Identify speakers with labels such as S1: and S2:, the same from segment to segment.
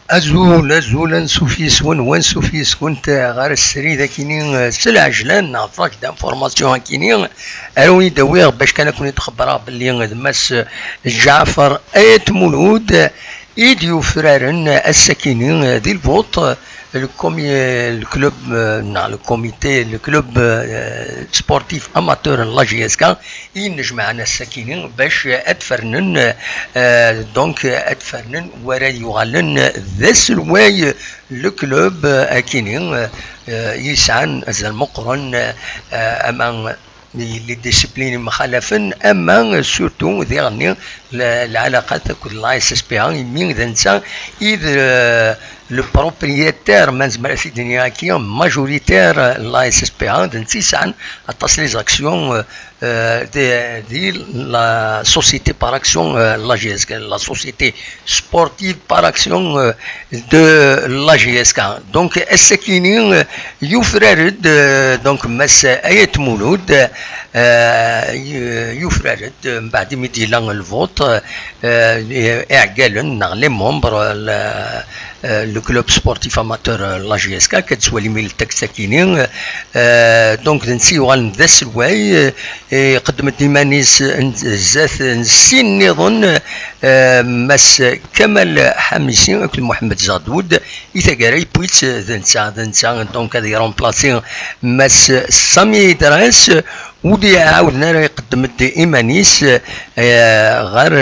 S1: أزول سوفيسون وان سوفيسون تاع غير السري ذا كيني سلعجلان نعرفك دانفورماسيون كيني اروي داوير باش كان كون يتخبرها باللي دماس جعفر ايت مولود ايديو فرارن الساكنين ذي الفوط الكلوب le comité le club sportif amateur لا جي اس كا ينجمع معنا الساكنين باش ادفرنن دونك ادفرنن ورا يغالن ذا السلواي لو كلوب اكينين يسعن المقرن امام لي ديسيبلين مخالفين اما سورتو ديغني العلاقات كل لا اس اس بي مين ذنسا اذا لو بروبريتير من زعما في الدنيا كي ماجوريتير لا اس اس بي دنسيس عن التصلي زاكسيون دي لا سوسيتي بار اكسيون لا جي اس كا لا سوسيتي سبورتيف بار اكسيون دو لا جي اس كا دونك السكينين يفرد دونك مس ايت مولود يفرد بعد ميدي لان الفوت اعقال لي مومبر لو كلوب سبورتيف اماتور لا جي اس كا كتسوالي ميل التكساكينين دونك نسيو ذا السواي قدمت ايمانيس زات نسين نظن مس كمال حميسي محمد زادود يتقاري بويت ذنسا دونك هذه رومبلاسي مس سامي دراس ودي عاودنا يقدم ايمانيس غير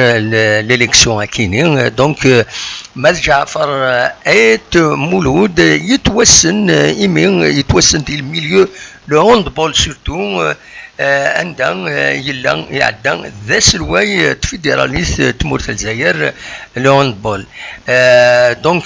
S1: ليليكسيون كاينين دونك ماز جعفر ايت مولود يتوسن ايمين يتوسن دي الميليو لو هوندبول سورتو عندها يلا يعدى ذا سلواي فيدراليست تمورت الجزائر لو هوندبول دونك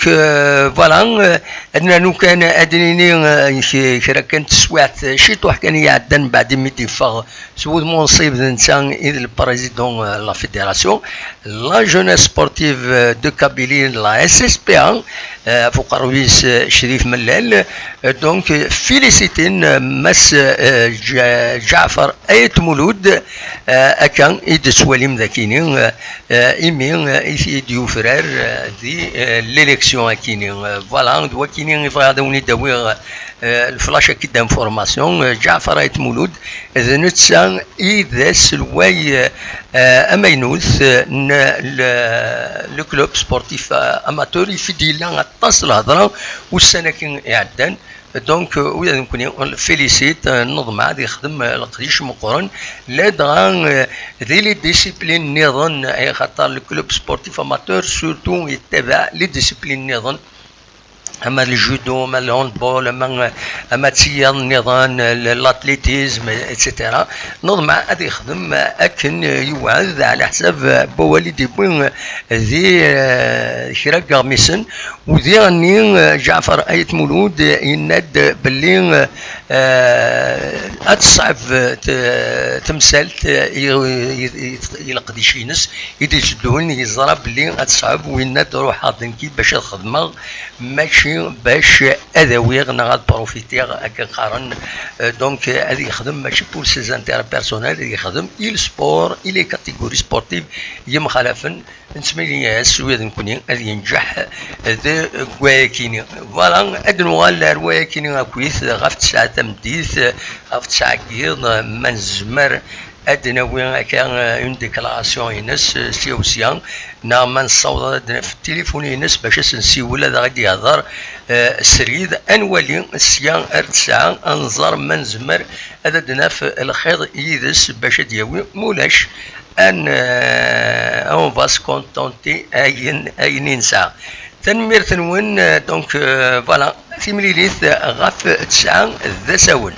S1: فوالا عندنا نو كان ادريني كرا كانت سوات شي طوح كان يعدى بعد ميدي فاغ سود منصب انسان اذ البريزيدون لا فيدراسيون لا جونيس سبورتيف دو كابيلي لا اس اس بي فوق رويس شريف ملال دونك فيليسيتين مس جعفر ايت مولود اكان ايد سواليم ذاكينين ايمين ايديو فرار دي ليليكسيون كينين فوالا دوا كينين يفغادوني داوي الفلاش اكيد دانفورماسيون جعفر ايت مولود اذا نتسان اذا سلواي امينوث لو كلوب سبورتيف اماتور يفدي لنا اتصل هضره والسنه كي يعدان دونك ويا نكون فيليسيت النظم عاد يخدم القديش مقرن لا دغان ذي لي ديسيبلين نظن اي خاطر الكلوب سبورتيف اماتور سورتو يتبع لي ديسيبلين نظن اما الجودو اما الهاندبول اما تسير النظام الاتليتيزم اتسيتيرا نظم عاد يخدم اكن يوعد على حساب بوالدي بوين ذي شراك قاميسن وذي غني جعفر ايت مولود يناد باللي اتصعب تمثال يلقدي شي ناس يديشدون يزرى باللي اتصعب ويناد روح حاضنكي باش الخدمه ماشي باش اداويغ نغاد بروفيتيغ هكا قارن دونك هذا يخدم ماشي بور سي انتير بيرسونيل يخدم il سبور il كاتيجوري سبورتيف يمخالفن نسمي لي السويد نكوني هذا ينجح ذا كواكيني فوالا ادنوال رواكيني كويس غاف 9 تمديث غاف 9 كيض منزمر ادنا وين كان اون ديكلاراسيون ينس سيوسيان نعم نصوت في التليفون ينس باش نسيو ولا غادي يهضر سريد انولي السيان ارتسعه انظر منزمر هذا دنا في الخيط يدس باش دياوي مولاش ان اون فاس كونتونتي اين نساء تنمير تنون دونك فوالا في مليليث غاف 9 ذا ساول.